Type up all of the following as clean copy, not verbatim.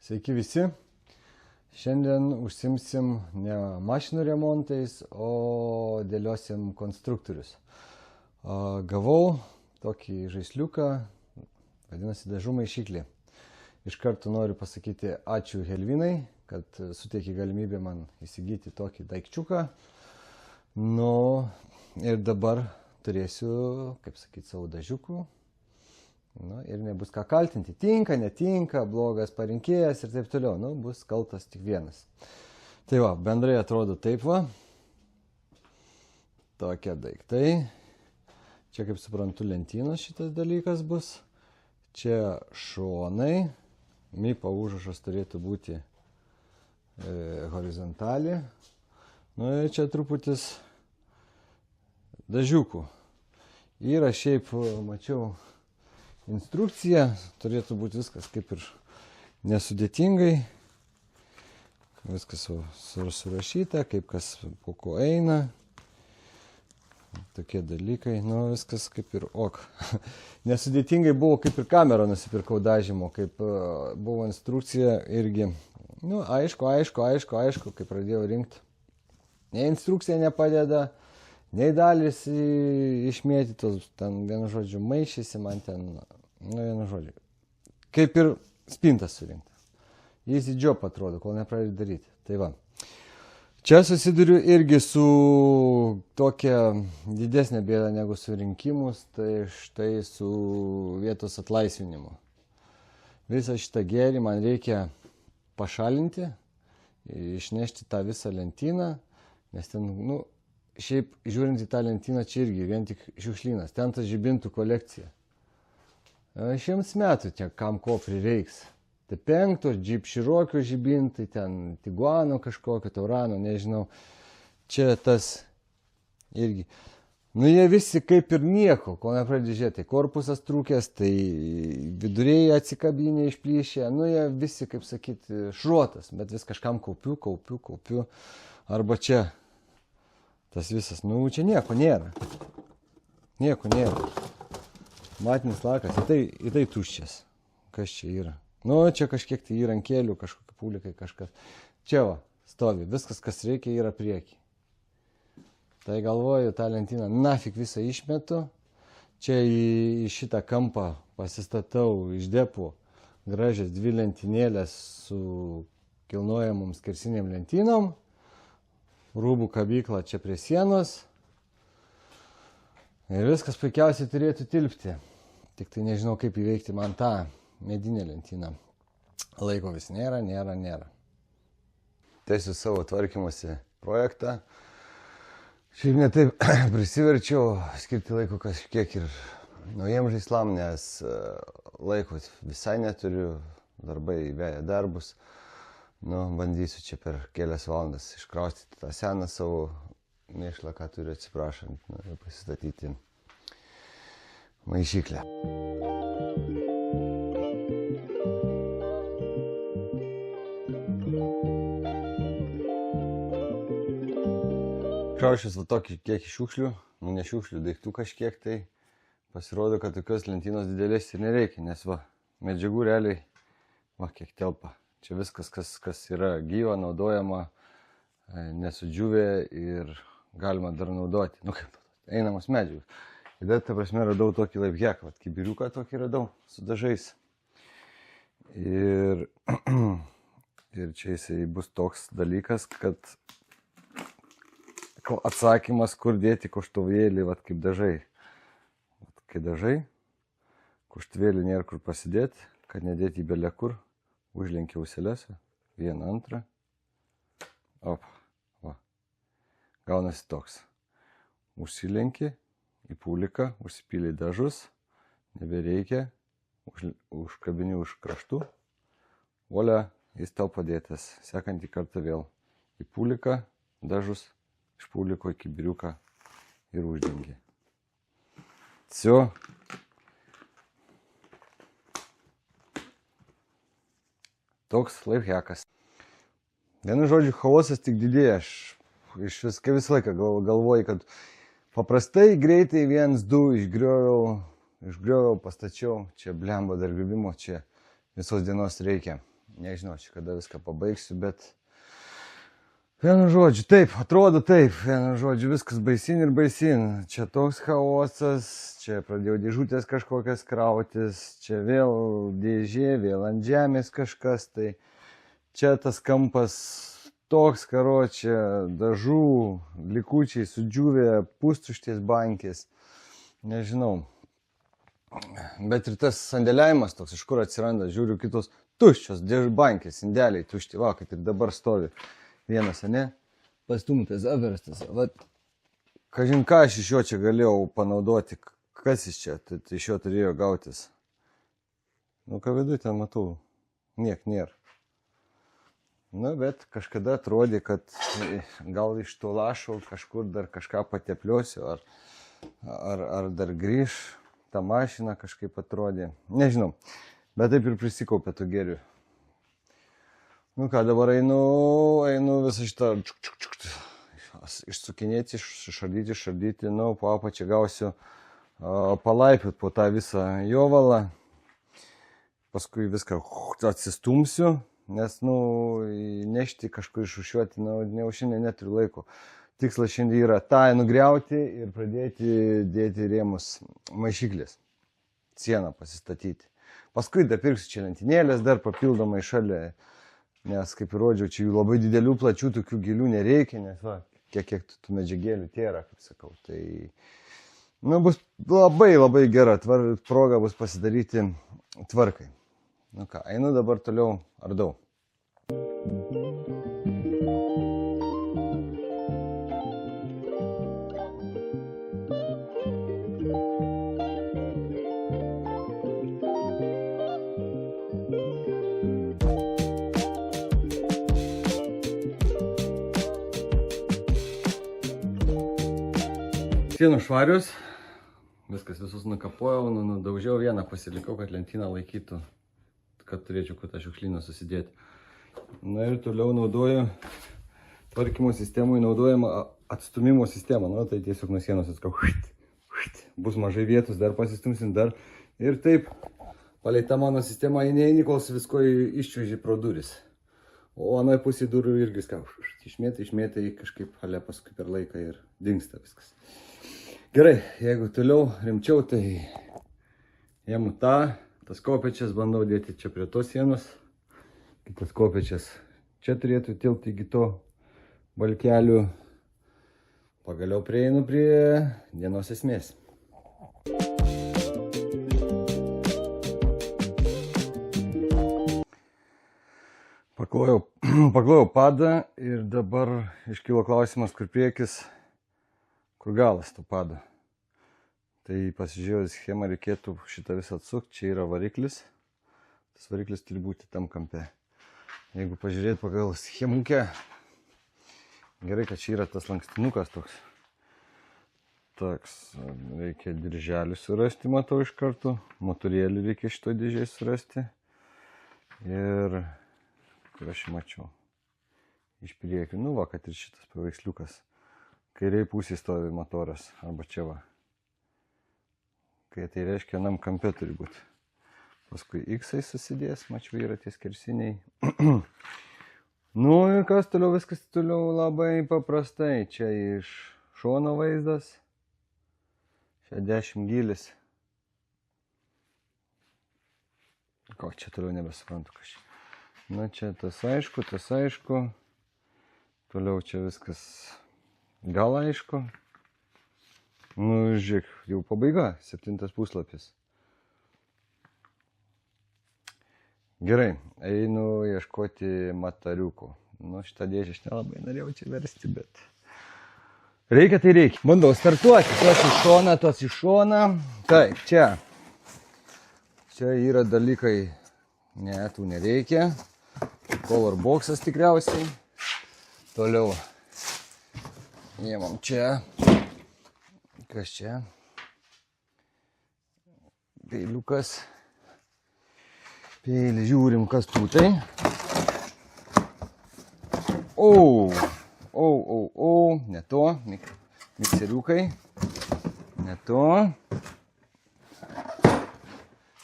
Sveiki visi. Šiandien užsimsim ne mašinų remontais, o dėliosim konstruktorius. Gavau tokį žaisliuką, vadinasi dažų maišiklį. Iš karto noriu pasakyti ačiū Helvinai, kad suteikė galimybę man įsigyti tokį daikčiuką. Nu, ir dabar turėsiu, kaip sakyti, savo dažiukų. Nu, ir nebus ką kaltinti. Tinka, netinka, blogas parinkėjas ir taip toliau. Nu, bus kaltas tik vienas. Tai va, bendrai atrodo taip va. Tokie daiktai. Čia, kaip suprantu, lentynos šitas dalykas bus. Čia šonai. MIPA užrašas turėtų būti horizontali. Nu ir čia truputis dažiukų. Yra šiaip, mačiau, instrukcija, turėtų būti viskas kaip ir nesudėtingai, viskas surašyta, kaip kas po ko eina, tokie dalykai, nu viskas kaip ir ok. Nesudėtingai buvo, kaip ir kamerą nusipirkau dažymo, kaip buvo instrukcija irgi, nu aišku, kai pradėjau rinkti. Nei instrukcija nepadeda, nei dalys išmėtytos, ten vienu žodžiu maišėsi man ten, nu vienu žodžiu. Kaip ir spintas surinkta. Easy job atrodo, kol nepradedi daryti. Tai va. Čia susiduriu irgi su tokia didesnė bėda negu surinkimus, tai štai su vietos atlaisvinimu. Visą šitą gėrį man reikia pašalinti, išnešti tą visą lentyną, nes ten, nu, šiaip žiūrint į tą lentyną, čia irgi vien tik šiukšlynas, ten ta žibintų kolekcija. 100 metų čia kam ko prireiks. Tai 5 Jeep Cherokee žibintai, ten Tiguano kažkokio, Taurano, nežinau. Čia tas irgi. Nu jie visi kaip ir nieko, kol nepradedi žiūrėti. Tai korpusas trūkęs, tai viduriai atsikabinė išplyšę. Nu jie visi, kaip sakyti, šruotas, bet vis kažkam kaupiu. Arba čia. Tas visas, nu čia nieko nėra. Nieko nėra. Matinis lakas, į tai tuščias. Kas čia yra? Nu, čia kažkiek tai įrankėlių, kažkokie pūlikai, kažkas. Čia va, stovi. Viskas, kas reikia, yra prieki. Tai galvoju, tą lentyną nafik visą išmetu. Čia į šitą kampą pasistatau iš depų gražias 2 lentynėlės su kilnojamom skersiniam lentynom. Rūbų kabyklą čia prie sienos. Ir viskas puikiausiai turėtų tilpti. Tik tai nežinau, kaip įveikti man tą medinę lentyną. Laiko vis nėra. Tęsiu savo tvarkymosi projektą. Šiaip netaip prisiverčiau skirti laiko kažkiek ir naujiem žaislam, nes laiko visai neturiu, darbai veja darbus. Nu, bandysiu čia per kelias valandas iškraustyti tą seną savo mėšlą, ką turiu atsiprašant, ir pasistatyti maišiklę. Kraušius va tokį kiekį šiukšlių, nu ne šiukšlių, daiktų kažkiek, tai pasirodo, kad tokios lentynos didelės ir nereikia, nes va, medžiagų realiai, va, kiek telpa. Čia viskas, kas yra gyva, naudojama, nesudžiūvė ir galima dar naudoti. Nu kaip, einamos medžiagos. Ir dar, ta prasme, radau tokį lifehack, kibiriuką tokį radau su dažais. Ir čia jisai bus toks dalykas, kad atsakymas, kur dėti koštuvėlį, kaip dažai. Kai dažai, koštuvėlį nėra kur pasidėti, kad nedėti į belę kur. Užlenkiau auselėse, 1, 2. Op, va. Gaunasi toks. Užsilenki į pūliką, užsipylė dažus, nebereikia, užkabini už kraštų. Volia, jis tau padėtas. Sekantį kartą vėl į pūliką, dažus, iš pūliko į kibiriuką ir uždengi. Всё. Toks lifehackas. Vienu žodžiu, chaosas tik didėja. Aš visą laiką galvoju, kad paprastai greitai 1, 2 išgrioviau, pastačiau. Čia blemba dar griuvimo, čia visos dienos reikia. Nežinau, čia kada viską pabaigsiu, bet vienu žodžiu, taip, atrodo taip, vienu žodžiu, viskas baisin ir baisin. Čia toks chaosas, čia pradėjau dėžutės kažkokias krautis, čia vėl dėžė, vėl ant žemės kažkas, tai čia tas kampas toks, karočią, dažų, likučiai, sudžiūvę, pustuštės bankės, nežinau. Bet ir tas sandėliavimas toks, iš kur atsiranda, žiūriu kitos tuščios bankės, indeliai tušti, va, kaip ir dabar stovi vienas, ne, pastumtas, averstas, va, kažin ką aš iš jo čia galėjau panaudoti, kas iš čia, tai iš jo turėjo gautis. Nu, ką viduj ten matau, niek nėra. Nu, bet kažkada atrodė, kad gal iš to lašo kažkur dar kažką patepliosiu, ar dar grįž. Ta mašina kažkaip atrodė, nežinau, bet taip ir prisikaupė tų gerių. Nu ką, dabar einu visą šitą išsukinėti, išardyti, nu, po apačią gausiu palaipiut po tą visą jovalą, paskui viską atsistumsiu, nes, nu, nešti kažkur išrūšiuoti, nu, jau šiandien neturiu laiko. Tikslas šiandien yra tą nugriauti ir pradėti dėti rėmus maišyklės, sieną pasistatyti. Paskui dar pirksiu čia lentynėlės, dar papildomai šalia, nes kaip ir rodžiau, čia jų labai didelių, plačių, tokių gilių nereikia, nes va, kiek tų medžiagėlių tėra, kaip sakau. Tai, nu, bus labai gera proga bus pasidaryti tvarkai. Nu ką, einu dabar toliau ardau. Sienos švarius, viskas visus nukapojau, nudaužiau, vieną pasilikau, kad lentyną laikytų, kad turėčiau kur tą šiukšlyną susidėti. Na ir toliau naudoju, tvarkymo sistemui naudojama atstumimo sistema, nu tai tiesiog nuo sienos atskau, bus mažai vietos, dar pasistumsim dar ir taip, palei tą mano sistemą eini, kol visko iščiuoži pro duris. O anoj pusė durų irgi viską išmėtai kažkaip ale paskui per laiką ir dingsta viskas. Gerai, jeigu toliau rimčiau, tai jėmu tas kopečias bandau dėti čia prie tos sienos, kitas kopečias čia turėtų tilpti iki to balkelių. Pagaliau prieinu prie dienos esmės. Paklojau padą ir dabar iškilo klausimas, kur priekis, kur galas to pado. Tai pasižiūrėjau schemą, reikėtų šitą visą atsukti, čia yra variklis. Tas variklis turi būti tam kampe. Jeigu pažiūrėt pagal schemukę, gerai, kad čia yra tas lankstinukas toks. Toks, reikia dirželį surasti, matau iš karto. Motorėlį reikia šito dėžėje surasti. Ir kur aš mačiau iš priekio, nu va, kad ir šitas paveiksliukas. Kairiai pusėje stovi motoras, arba čia va. Kai tai reiškia, vienam kampe turi būti. Paskui X-ai susidės, mačiau, yra tie skersiniai. Nu ir kas toliau, viskas toliau labai paprastai. Čia iš šono vaizdas. 60 gylis. Ko, čia toliau nebesuprantu kažkaip. Na čia tas aišku. Toliau čia viskas gal aišku. Nu, žiūrėk, jau pabaiga, 7 puslapis. Gerai, einu ieškoti matariuko. Nu, šitą dėžę aš nelabai norėjau čia versti, bet reikia, tai reikia. Bandau startuoti, tuos iš šoną. Taip, čia. Čia yra dalykai, ne, tų nereikia. Power boxas tikriausiai. Toliau. Įmam čia. Kas čia? Peiliukas. Peilį žiūrim, kas tūtai. Ne to. Mikseriukai. Ne to.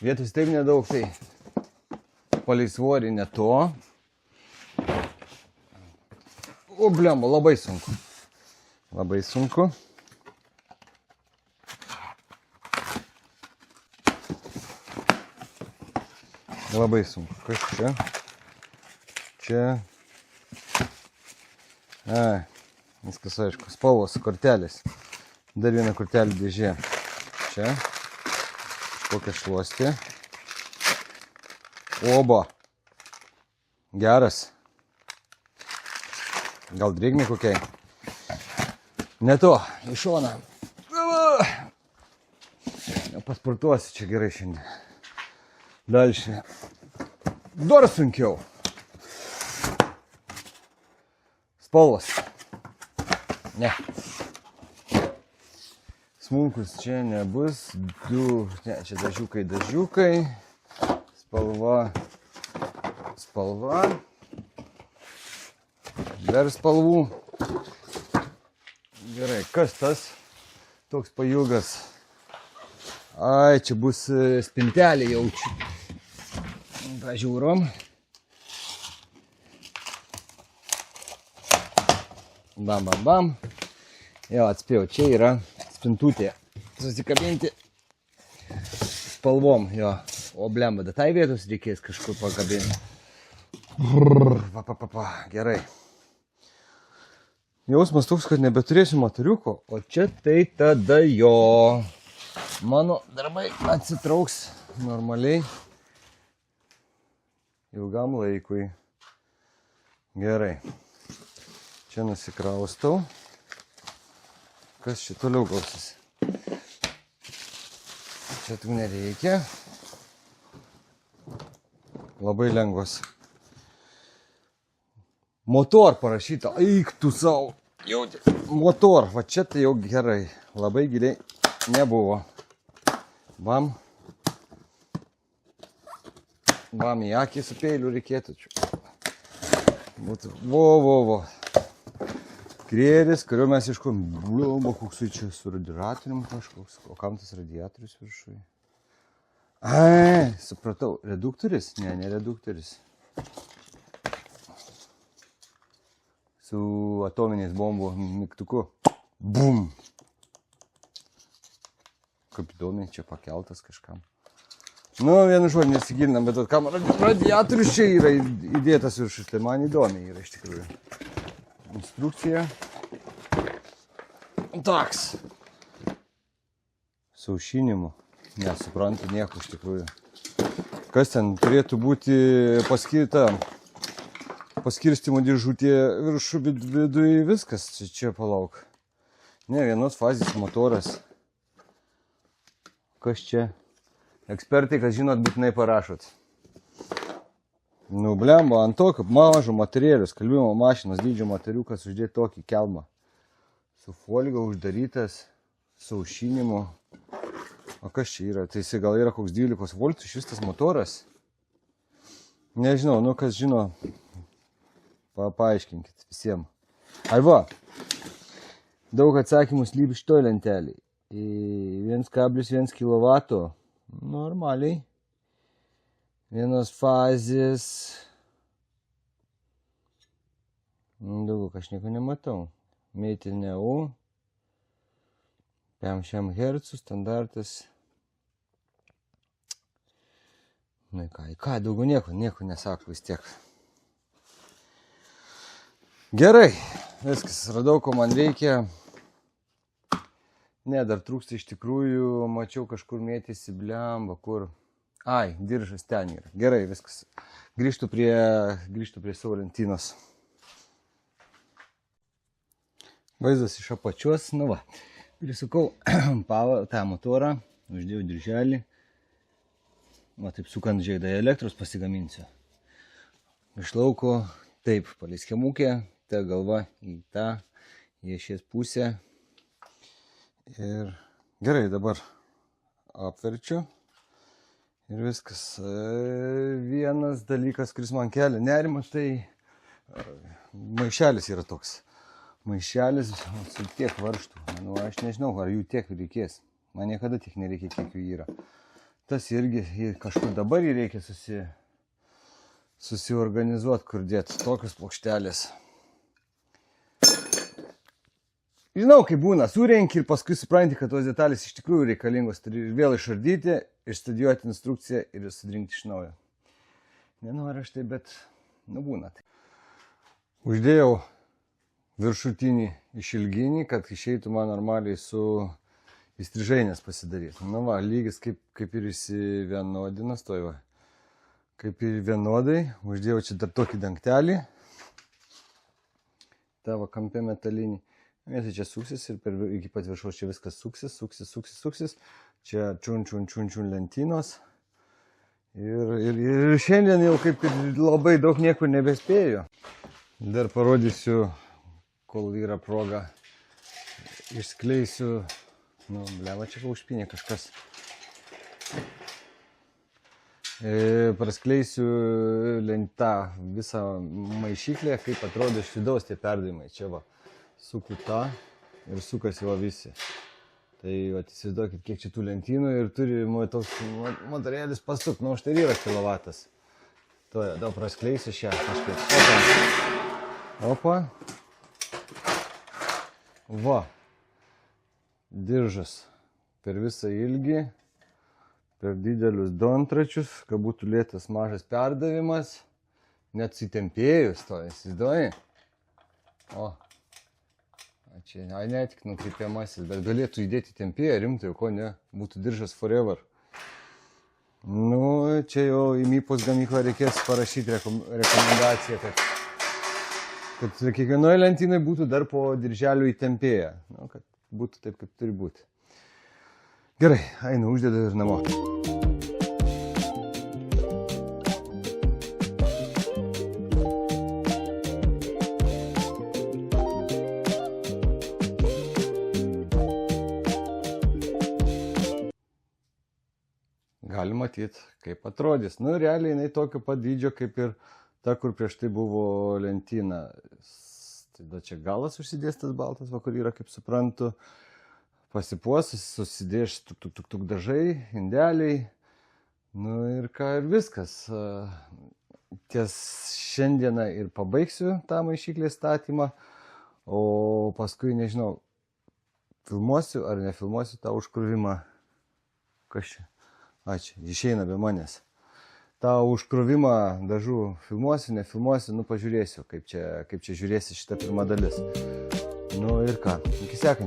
Vietos taip nedaug, tai palei svorį ne to. O, blemba, labai sunku. Labai sunku. Labai sunku. Kas čia? Čia. Viskas aišku. Spalvos kortelės. Dar viena kortelė dėžė. Čia. Kokia šluostė. Oba. Geras. Gal drėgmė kokiai? Ne to, į šoną. Pasportuosiu čia gerai šiandien. Dalšė. Dar sunkiau. Spalvos. Ne. Smulkus čia nebus. Ne, čia dažiukai. Spalva. Dar spalvų. Gerai, kas tas? Toks pailgas. Ai, čia bus spintelė jaučiu. Pažiūrom. Bam. Jo, atspėjau, čia yra spintutė. Susikabinti spalvom, jo. O blemba, tai vietos reikės kažkur pakabinti. Gerai. Jausmas toks, kad nebeturėsiu motoriuko, o čia tai tada jo. Mano darbai atsitrauks normaliai ilgam laikui. Gerai. Čia nusikraustau. Kas čia toliau gausis? Čia tų nereikia. Labai lengvas. Motor parašyta. Eik tu savo. Jauti. Motor. Va čia tai jau gerai. Labai giliai nebuvo. Bam. Bam į akį su peiliu reikėtų. Būtų. Vo. Krėris, kurio mes iškom. Bliumba, koksai čia su radiatorium kažkoks. O kam tas radiatorius viršui? Ai, supratau. Reduktoris? Ne reduktoris. Su atominiais bombų mygtuku. Bum! Kaip įdomiai čia pakeltas kažkam. Nu, vienu žodžiu nesigilinam, bet kam radiatorius čia yra įdėtas viršus. Tai man įdomiai yra iš tikrųjų. Instrukcija. Toks. Su aušinimu. Nesuprantu nieko iš tikrųjų. Kas ten turėtų būti paskirstimo dėžutė viršų viduje viskas. Čia palauk. Ne, vienos fazės motoras. Kas čia? Ekspertai, kas žinot, būtinai parašot. Nu, blemba, ant tokio mažo materialių, skalbimo mašinos dydžio motoriukas uždėti tokį kelmą. Su folga uždarytas, su aušinimu. O kas čia yra? Tai jisai gal yra koks 12 voltų šis tas motoras? Nežinau, nu kas žino, paaiškinkit visiems. Arba, daug atsakymų slypi šitoj lentelėj. 1,1 kW. Normaliai. Vienos fazės. Daugiau aš nieko nematau. Metinė U. 500 Hz standartas. Nu ką, daugiau nieko nesako vis tiek. Gerai, viskas, radau, ko man reikia. Ne, dar trūksta iš tikrųjų, mačiau kažkur mėtėsi blemba, kur. Ai, diržas ten yra. Gerai, viskas. Grįžtu prie savo lentynos. Vaizdas iš apačios, nu va. Prisukau tą motorą, uždėjau dirželį. Va, taip sukant žaidą elektros pasigaminsiu. Iš lauko, taip, palei schemukė, ta galva į tą, į ašies pusę. Ir gerai, dabar apverčiu. Ir viskas. Vienas dalykas, kuris man kelia nerimą, tai maišelis yra toks. Maišelis su tiek varžtų. Nu, aš nežinau, ar jų tiek reikės. Man niekada tiek nereikia, kiek jų yra. Tas irgi kažkur dabar jį reikia susiorganizuoti, kur dėti tokius plokštelės. Žinau, kaip būna, surenki ir paskui supranti, kad tos detalės iš tikrųjų reikalingos. Turi vėl išardyti, išstudijuoti instrukciją ir sudrinkti iš naujo. Nenoriu aš tai, bet būna tai. Uždėjau viršutinį išilginį, kad išeitų man normaliai su įstrižainės pasidaryti. Nu va, lygis kaip ir įsivienodinas, toj va. Kaip ir vienodai. Uždėjau čia dar tokį dangtelį. Tavo kampe metalinį. Nes čia suksis ir iki pat viršaus čia viskas suksis. Čia čiun lentynos. Ir šiandien jau kaip ir labai daug niekur nebespėjau. Dar parodysiu, kol yra proga, išskleisiu, bleva čia užpynė kažkas. Praskleisiu lentą visą maišyklę, kaip atrodo iš vidaus tie perdavimai. Čia va. Suku tą ir sukasi va visi. Tai įsivaizduokit, kiek čia tų lentynų ir turi toks motorėlis pasuk, štai yra kilovatas. Daug praskleisiu šią kažkaip. Opa. Va. Diržas per visą ilgį, per didelius dontračius, kad būtų lėtas mažas perdavimas. Net sutempėjus to, įsivaizduoji? O. Čia, ne tik nukreipiamasis, bet galėtų įdėti tempėją rimtai, o ko ne, būtų diržas forever. Čia jau į Mypos gamyklą reikės parašyti rekomendaciją, kad kiekvienoje lentynai būtų dar po dirželių įtempėję, kad būtų taip, kaip turi būti. Gerai, einu, uždedu ir namo. Gali matyti, kaip atrodys. Realiai jinai tokio pat dydžio, kaip ir ta, kur prieš tai buvo lentyna. Tai čia galas užsidės tas baltas, kur yra, kaip suprantu. Pasipuos, susidės tuk dažai, indeliai. Ir ką, ir viskas. Ties šiandieną ir pabaigsiu tą maišyklės statymą. O paskui, nežinau, filmuosiu ar nefilmuosiu tą užkrovimą. Kas čia? Ačiū, išeina be manęs. tą užkrovimą dažų filmuosiu, nefilmuosiu, pažiūrėsiu, kaip čia žiūrėsi šitą pirmą dalis. Ir ką, iki sekantį.